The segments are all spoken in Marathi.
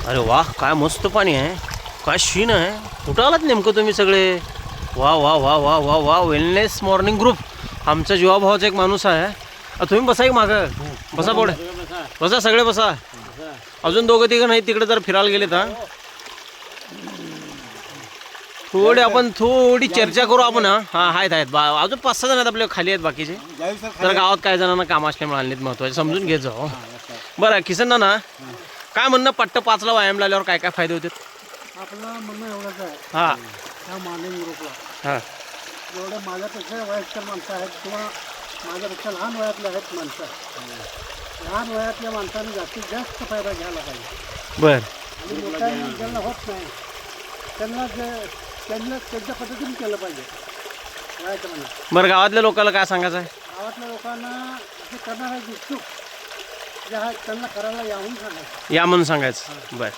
अरे वा, काय मस्त पाणी आहे, काय शीन आहे. कुठं आलात नेमकं तुम्ही सगळे? वा वा वा वा वा वा, वेलनेस मॉर्निंग ग्रुप. आमचा जीवाभावाचा एक माणूस आहे. तुम्ही बसा, एक मागं बसा, बोड बसा, सगळे बसा. अजून दोघं तिघं नाही, तिकडे जर फिरायला गेलेत. हा, थोडी आपण थोडी चर्चा करू आपण. हा आहेत अजून 5-6 जण आहेत आपल्या खाली आहेत बाकीचे. तर गावात काय जणांना काम असल्यामुळे आणलेत, महत्वाचे समजून घेत जाऊ. बरं किसन ना, काय म्हणणं, पट्ट 5ला व्यायाम लावल्यावर काय काय फायदे होते? आपलं म्हणणं एवढंच आहे. हा, ह्या मॉर्निंग ग्रुपला हा, जेवढं माझ्यापेक्षा वयस्कर माणसं आहेत किंवा माझ्यापेक्षा लहान वयातले आहेत माणसं, लहान वयातल्या माणसाने जास्तीत जास्त फायदा घ्यायला पाहिजे. बर. आणि मोठ्यांनी ज्यांना होत नाही त्यांना त्यांच्या पद्धतीने केलं पाहिजे. वयाच्या म्हणा बरं, गावातल्या लोकांना काय सांगायचं आहे? गावातल्या लोकांना जे करणारे इच्छुक जे आहेत त्यांना करायला यावून सांगायचं, या म्हणून सांगायचं. बर.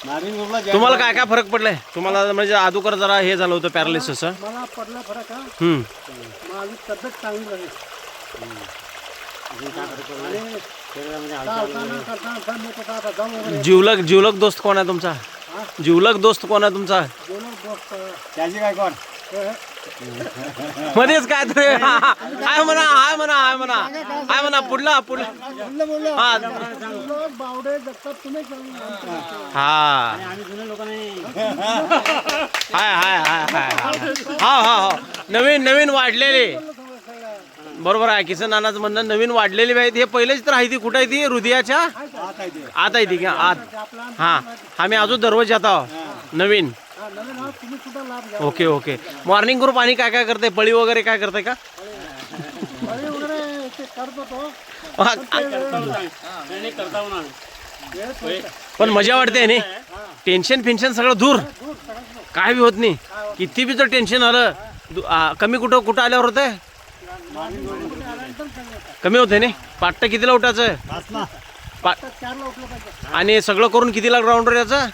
मॉर्निंग ग्रुपला तुम्हाला काय काय फरक पडलाय? तुम्हाला म्हणजे अगोदर जरा हे झालं होतं, पॅरालिसिस. मला पडला फरक हा. माझी तब्येत चांगली झाली. जीवलग दोस्त कोण आहे तुमचा? जीवलग दोस्त कोण आहे तुमचा? त्याची काय कोण मध्येच काय तरी हाय म्हणा, हाय म्हणा, हाय म्हणा, हाय म्हणा, पुढला हा, बावडे जगतात तुम्ही. हा, हाय हाय हाय हाय हा हा हा, नवीन वाढलेले. बरोबर आहे किसन नानाचं म्हणणं, नवीन वाढलेली आहेत. हे पहिलेच तर आहे ती, कुठं आहे ती? हृदयाच्या आत आहे ती का? आत. हा, आम्ही अजून दररोज जात आहोत नवीन. Okay okay. मॉर्निंग ग्रुप आणि काय काय करते? पळी वगैरे काय करते का? पण मजा वाटते नाही, टेन्शन सगळं दूर, काय बी होत नाही. किती बी जर टेन्शन आलं कमी कुठं आल्यावर होतंय, कमी होते नाही. पाट्ट कितीला उठायचं? आणि सगळं करून कितीला ग्राउंडवर यायचं?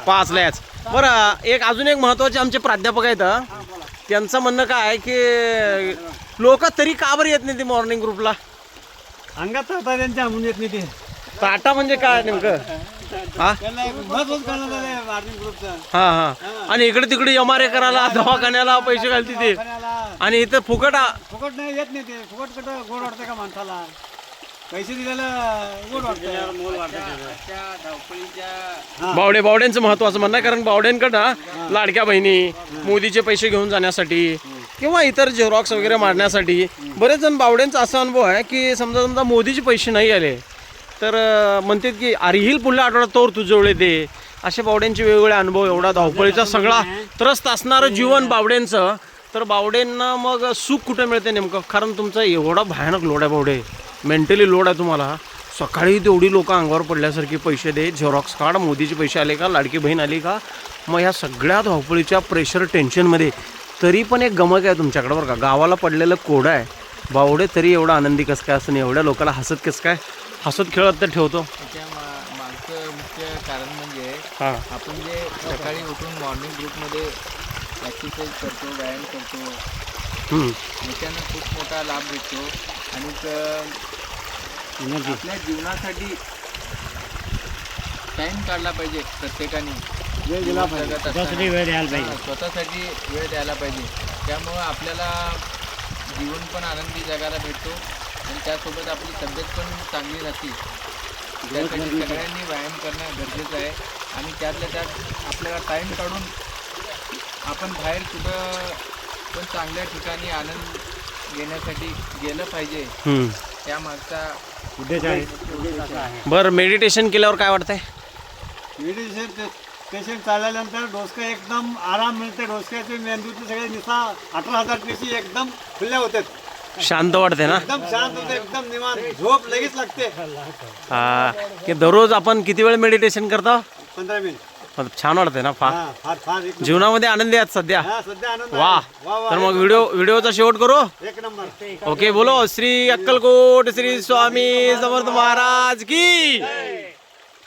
5ला याच. बरं, अजून एक महत्वाचे आमचे प्राध्यापक आहेत. त्यांचं म्हणणं काय आहे की लोक तरी का बरं येत नाही ते मॉर्निंग ग्रुपला? अंगात त्यांच्या आणून येत नाही ते. टाटा म्हणजे काय नेमकं? हा हा हा, आणि इकडे तिकडे एमआरए करायला, दवाखान्याला पैसे घालते ते, आणि इथं फुकट नाही येत नाही ते. फुकट कुठं गोड वाटतं का माणसाला? पैसे दिलेला गोड वाटतं. बावड्यांचं महत्वाचं म्हणणं आहे, कारण बावड्यांकडं लाडक्या बहिणी, मोदीचे पैसे घेऊन जाण्यासाठी किंवा इतर झेरॉक्स वगैरे मारण्यासाठी बरेच जण, बावड्यांचा असा अनुभव आहे की समजा मोदीचे पैसे नाही आले तर म्हणतात की अरे हिल पुढल्या आठवड्यात तोर तुझ्याजवळ येते. असे बावड्यांचे वेगवेगळे अनुभव. एवढा धावपळीचा सगळा त्रस्त असणारं जीवन बावड्यांचं, तर बावड्यांना मग सुख कुठं मिळते नेमकं? कारण तुमचा एवढा भयानक लोड आहे बावडे, मेंटली लोड आहे तुम्हाला. सकाळी तेवढी लोक अंगावर पडल्यासारखी पैसे दे, झेरॉक्स काढ, मोदीचे पैसे आले का, लाडकी बहीण आली का. मग ह्या सगळ्या धावपळीच्या प्रेशर टेन्शनमध्ये तरी पण एक गमक आहे तुमच्याकडे बरं का. गावाला पडलेलं कोड आहे बावडे, तरी एवढा आनंदी कसं काय असं, एवढ्या लोकांना हसत कसं काय, हसत खेळत तर ठेवतो. मागचं मुख्य कारण म्हणजे हां, आपण जे सकाळी उठून मॉर्निंग ग्रुपमध्ये ॲक्सरसाइज करतो, व्यायाम करतो, त्याच्यानं खूप मोठा लाभ भेटतो. आणि आपल्या जीवनासाठी टाईम काढला पाहिजे प्रत्येकाने. स्वतःसाठी वेळ द्यायला पाहिजे. त्यामुळं आपल्याला जीवन पण आनंदी जगायला भेटतो आणि त्यासोबत आपली तब्येत पण चांगली राहते. त्यासाठी सगळ्यांनी व्यायाम करणं गरजेचं आहे. आणि त्यातल्या त्यात आपल्याला टाईम काढून आपण बाहेर कुठं पण चांगल्या ठिकाणी आनंद घेण्यासाठी गेलं पाहिजे. त्यामागचा उद्देश आहे. बरं, मेडिटेशन केल्यावर काय वाटतंय? पेशंट चालल्यानंतर डोसकं एकदम आराम मिळते. डोसक्याचे मेंदूचे सगळे निसा 18,000 पेशी एकदम खुल्या होतात. शांत वाटते ना? एकदम शांत होते, एकदम निवांत, झोप लगेच लागते. हा, की दररोज आपण किती वेळ मेडिटेशन करतो? 15 मिनिट. छान वाटते ना? फार फार जीवनामध्ये आनंदी आहेत सध्या. सध्या आनंद. वा, तर मग व्हिडिओचा शेवट करू. एक नंबर. ओके, बोलो श्री अक्कलकोट श्री स्वामी समर्थ महाराज की.